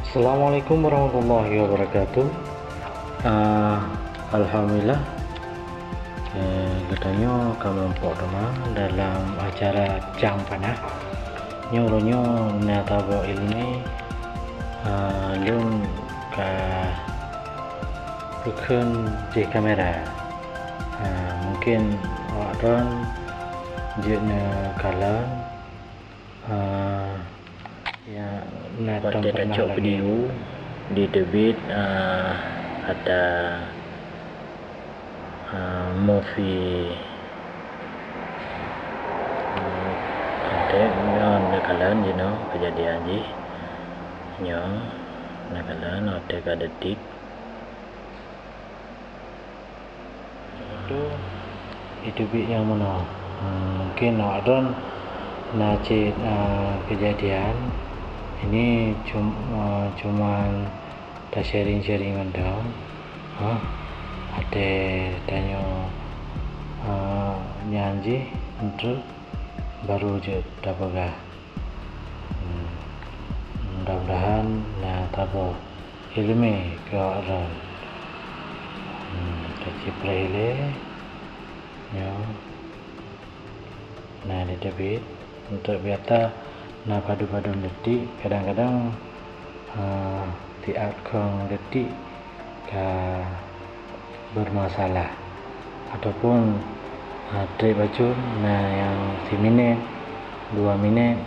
Assalamualaikum warahmatullahi wabarakatuh. Ah, Alhamdulillah, katanya kamu empok rumah dalam acara Jam Panah. Nyuruhnya natabo ilmi lun ka bukan di kamera. Mungkin orang jenis kalan ya Pada kacau video di debit ada movie content non nakalan kejadian je nyo nakalan ada detik itu yang mana mungkin orang nacit kejadian ini cuman tak sharing dong. Ada tanya nyanyi untuk baru je dapat mudah-mudahan tabo ilmi ke orang terciprai di debit untuk biata padu-padu detik kadang-kadang di outcome detik bermasalah ataupun trik baju yang 1 minit 2 minit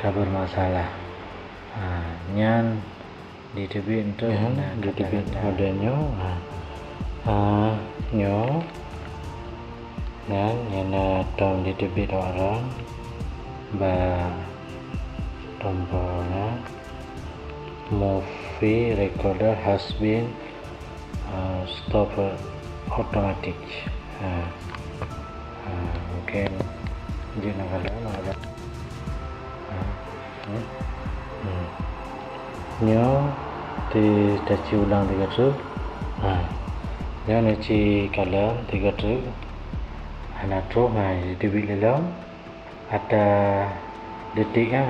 bermasalah nyan di debit untuk di debit modelnya nyo yang dalam di debit orang tombolnya movie recorder has been stop automatic. Mungkin jika ada nyo di ulang 3 truk nyo ci kalam 3 truk anak truk di bilang ada detiknya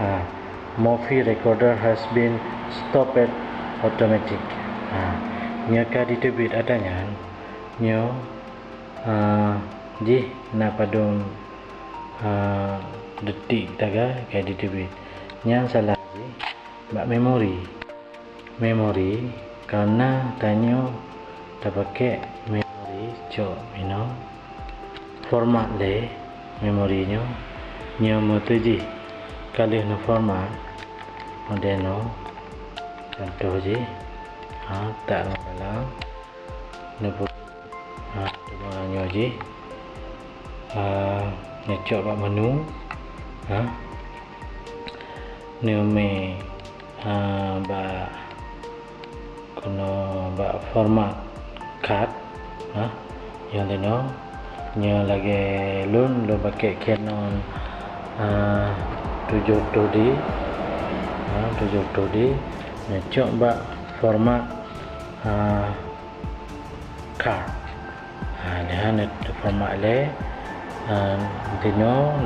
movie recorder has been stopped automatic. Nyo ka di debit adanya nyo ji padung detik taga kayak di debit yang salah ji mbak memori karena tanyo tak pakai memori format le memori nyo motoji kali no format modeno contoh je tak dalam nebuk nyo je ngecok bak menu me bak kuno bak format card yang deno nyo lagi lo pakai Canon 70D ngecok bak format card lihat format le dino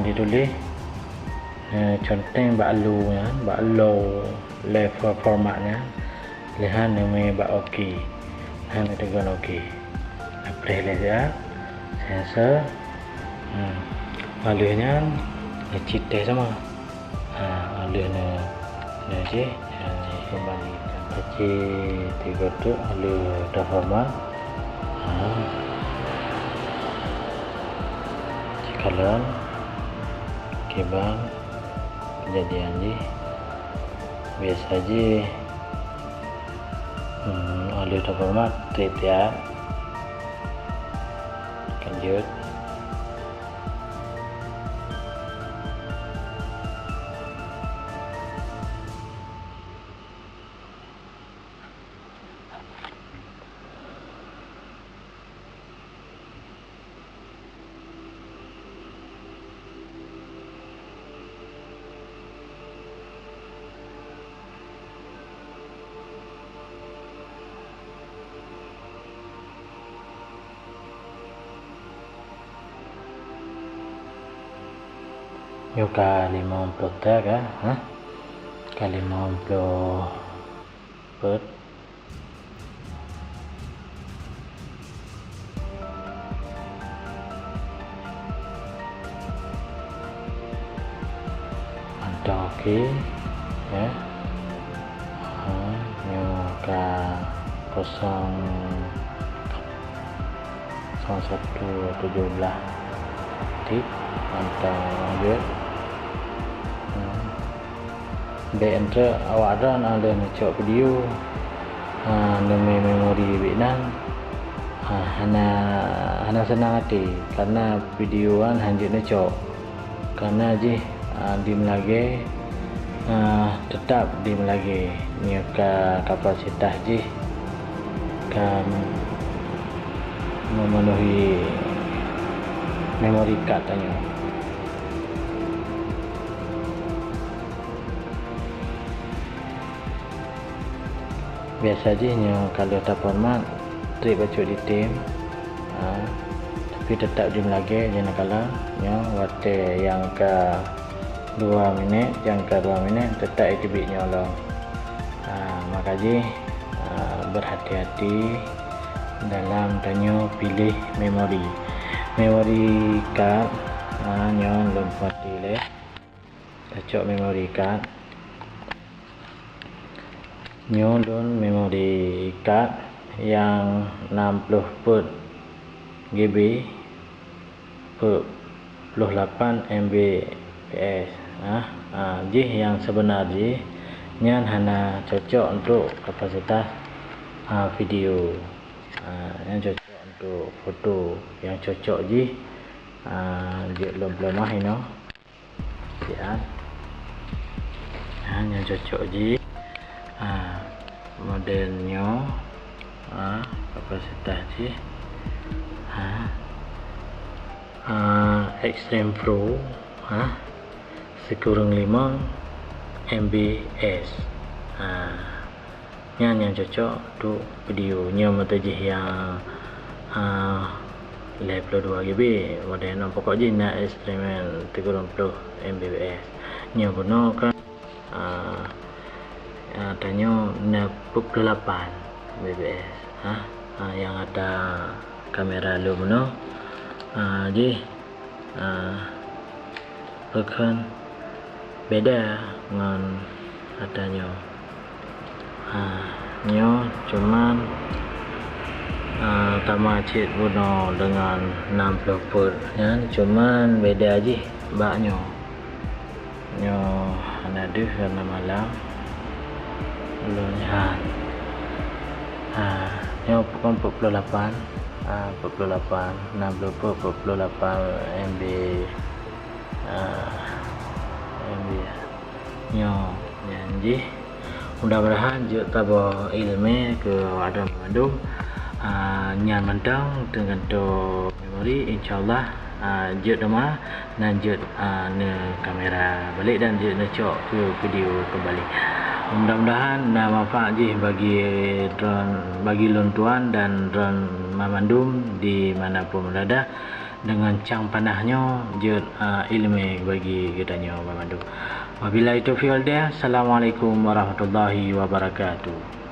ditulis contoh bak low level formatnya lihat nama bak ok tekan ok play saja sensor alurnya cerita sama alurnya je kembali tiga tu alur dah format cikalan kebang kejadian je biasa je alur dah format tiap lanjut yoga 50 tak kali 50 per mantap. Okey ya. Nyo ka 0117 tik mantap dia. Để enter awak ada nak cok video demi memori Vietnam. Hana senang hati karena video kan hanjit nak cok karena je di Melage tetap di Melage ni kapasitas je kan memenuhi memori card tanya. Biasa je kalau tak format trip bacot di tim tapi tetap di Melage je nak kalah waktu yang ke 2 minit yang ke 2 minit tetap aktivit lah. Maka je berhati-hati dalam tanya pilih memori card lompat le bacot memori card nyolon memori card yang 60 per GB per 28 MB/s. Ji yang sebenar ji nyan hanya cocok untuk kapasitas video, yang cocok untuk foto, yang cocok ji belum mah ini siap yang cocok ji modelnya kapasitas je Extreme Pro sekurang 5 MB/s. Yang cocok untuk video nya mata je yang level 2 GB model pokok je nak Extreme 30 MB/s nya gunakan tanya 68 MB/s yang ada kamera lumen je bukan beda dengan adanya nyo cuman tama cit guna dengan 60 per cuman beda aja baknya nyo ada karena malam belum nyo bukan 48 60 per 48 MB nyo janji mudah-mudahan je tabo ilmu ke ada Bandung nyan mentang dengan to memori insyaallah je nama dan je kamera balik dan je cok ke video kembali. Mudah-mudahan manfaat je bagi drone bagi lontuan dan drone memandum di manapun berada dengan cang panahnya je ilmu bagi kitanya memandum. Wabillahi taufiq wal hidayah. Assalamualaikum warahmatullahi wabarakatuh.